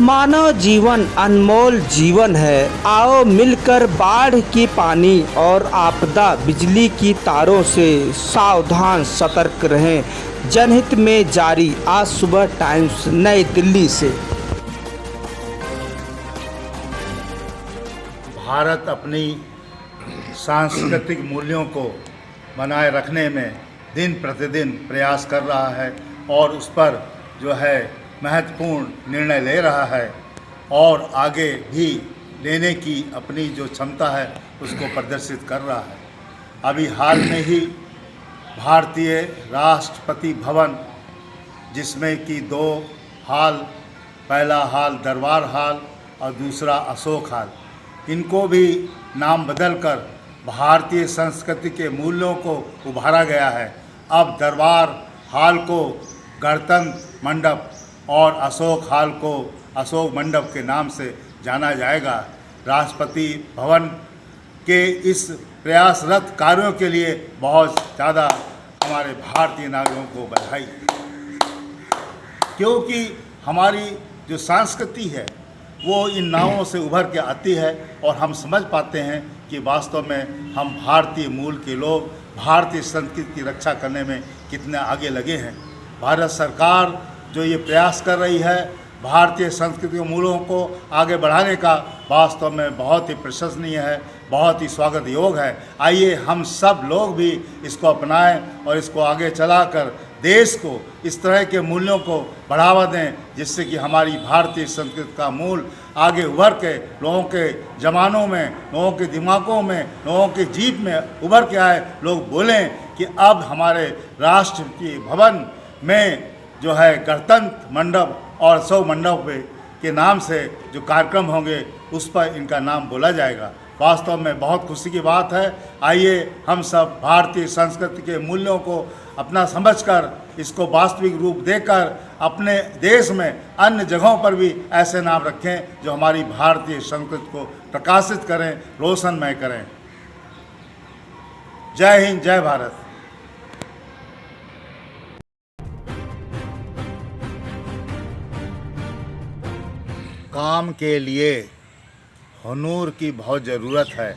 मानव जीवन अनमोल जीवन है। आओ मिलकर बाढ़ की पानी और आपदा बिजली की तारों से सावधान सतर्क रहें। जनहित में जारी आज सुबह टाइम्स नई दिल्ली से। भारत अपनी सांस्कृतिक मूल्यों को बनाए रखने में दिन प्रतिदिन प्रयास कर रहा है और उस पर जो है महत्वपूर्ण निर्णय ले रहा है और आगे भी लेने की अपनी जो क्षमता है उसको प्रदर्शित कर रहा है। अभी हाल में ही भारतीय राष्ट्रपति भवन, जिसमें कि दो हाल, पहला हाल दरबार हाल और दूसरा अशोक हाल, इनको भी नाम बदलकर भारतीय संस्कृति के मूल्यों को उभारा गया है। अब दरबार हाल को गणतंत्र मंडप और अशोक हाल को अशोक मंडप के नाम से जाना जाएगा। राष्ट्रपति भवन के इस प्रयासरत कार्यों के लिए बहुत ज़्यादा हमारे भारतीय नागरिकों को बधाई, क्योंकि हमारी जो संस्कृति है वो इन नावों से उभर के आती है और हम समझ पाते हैं कि वास्तव में हम भारतीय मूल के लोग भारतीय संस्कृति की रक्षा करने में कितने आगे लगे हैं। भारत सरकार जो ये प्रयास कर रही है भारतीय संस्कृति के मूलों को आगे बढ़ाने का, वास्तव में बहुत ही प्रशंसनीय है, बहुत ही स्वागत योग है। आइए हम सब लोग भी इसको अपनाएं और इसको आगे चलाकर देश को इस तरह के मूल्यों को बढ़ावा दें, जिससे कि हमारी भारतीय संस्कृति का मूल आगे उभर के लोगों के जमानों में, लोगों के दिमागों में, लोगों के जीव में उभर के आए। लोग बोलें कि अब हमारे राष्ट्रपति भवन में जो है गणतंत्र मंडप और अशोक मंडप के नाम से जो कार्यक्रम होंगे उस पर इनका नाम बोला जाएगा। वास्तव में बहुत खुशी की बात है। आइए हम सब भारतीय संस्कृति के मूल्यों को अपना समझकर इसको वास्तविक रूप देकर अपने देश में अन्य जगहों पर भी ऐसे नाम रखें जो हमारी भारतीय संस्कृति को प्रकाशित करें, रोशनमय करें। जय हिंद, जय भारत। काम के लिए हुनूर की बहुत ज़रूरत है,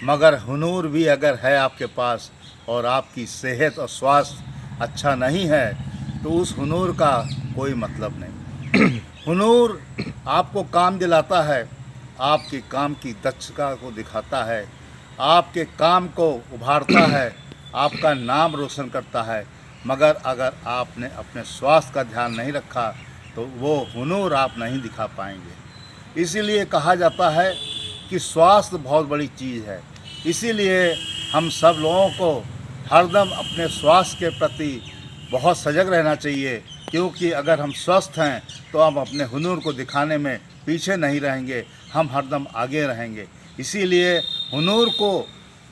मगर हुनूर भी अगर है आपके पास और आपकी सेहत और स्वास्थ्य अच्छा नहीं है तो उस हुनूर का कोई मतलब नहीं। हुनूर आपको काम दिलाता है, आपके काम की दक्षता को दिखाता है, आपके काम को उभारता है, आपका नाम रोशन करता है। मगर अगर आपने अपने स्वास्थ्य का ध्यान नहीं रखा तो वो हुनूर आप नहीं दिखा पाएंगे। इसीलिए कहा जाता है कि स्वास्थ्य बहुत बड़ी चीज़ है। इसीलिए हम सब लोगों को हरदम अपने स्वास्थ्य के प्रति बहुत सजग रहना चाहिए, क्योंकि अगर हम स्वस्थ हैं तो हम अपने हुनूर को दिखाने में पीछे नहीं रहेंगे, हम हरदम आगे रहेंगे। इसीलिए हुनूर को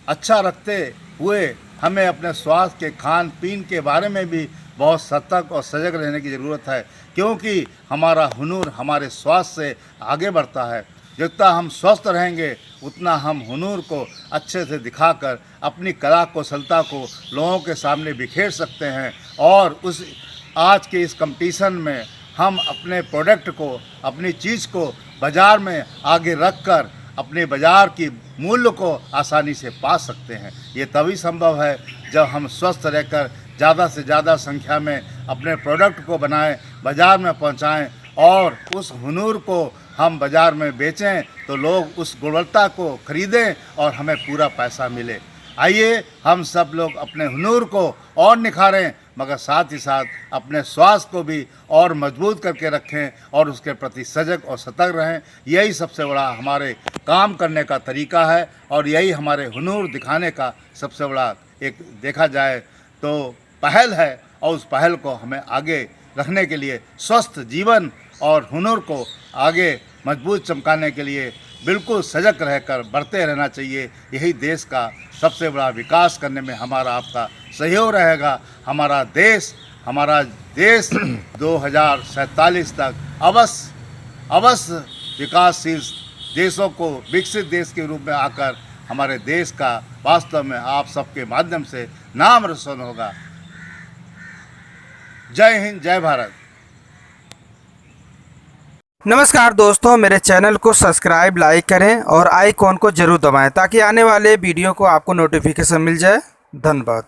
अच्छा रखते हुए हमें अपने स्वास्थ्य के खान पीन के बारे में भी बहुत सतर्क और सजग रहने की ज़रूरत है, क्योंकि हमारा हुनूर हमारे स्वास्थ्य से आगे बढ़ता है। जितना हम स्वस्थ रहेंगे उतना हम हुनूर को अच्छे से दिखाकर अपनी कला कौशलता को लोगों के सामने बिखेर सकते हैं और उस आज के इस कंपटीशन में हम अपने प्रोडक्ट को, अपनी चीज़ को बाज़ार में आगे रखकर अपने बाज़ार की मूल्य को आसानी से पा सकते हैं। ये तभी संभव है जब हम स्वस्थ रहकर ज़्यादा से ज़्यादा संख्या में अपने प्रोडक्ट को बनाएं, बाज़ार में पहुंचाएं और उस हुनूर को हम बाज़ार में बेचें तो लोग उस गुणवत्ता को खरीदें और हमें पूरा पैसा मिले। आइए हम सब लोग अपने हुनूर को और निखारें, मगर साथ ही साथ अपने स्वास्थ्य को भी और मजबूत करके रखें और उसके प्रति सजग और सतर्क रहें। यही सबसे बड़ा हमारे काम करने का तरीका है और यही हमारे हुनूर दिखाने का सबसे बड़ा एक देखा जाए तो पहल है। और उस पहल को हमें आगे रखने के लिए स्वस्थ जीवन और हुनर को आगे मजबूत चमकाने के लिए बिल्कुल सजग रहकर बढ़ते रहना चाहिए। यही देश का सबसे बड़ा विकास करने में हमारा आपका सहयोग रहेगा। हमारा देश 2047 तक अवश्य विकासशील देशों को विकसित देश के रूप में आकर हमारे देश का वास्तव में आप सबके माध्यम से नाम रोशन होगा। जय हिंद, जय भारत। नमस्कार दोस्तों, मेरे चैनल को सब्सक्राइब लाइक करें और आइकॉन को जरूर दबाएं ताकि आने वाले वीडियो को आपको नोटिफिकेशन मिल जाए। धन्यवाद।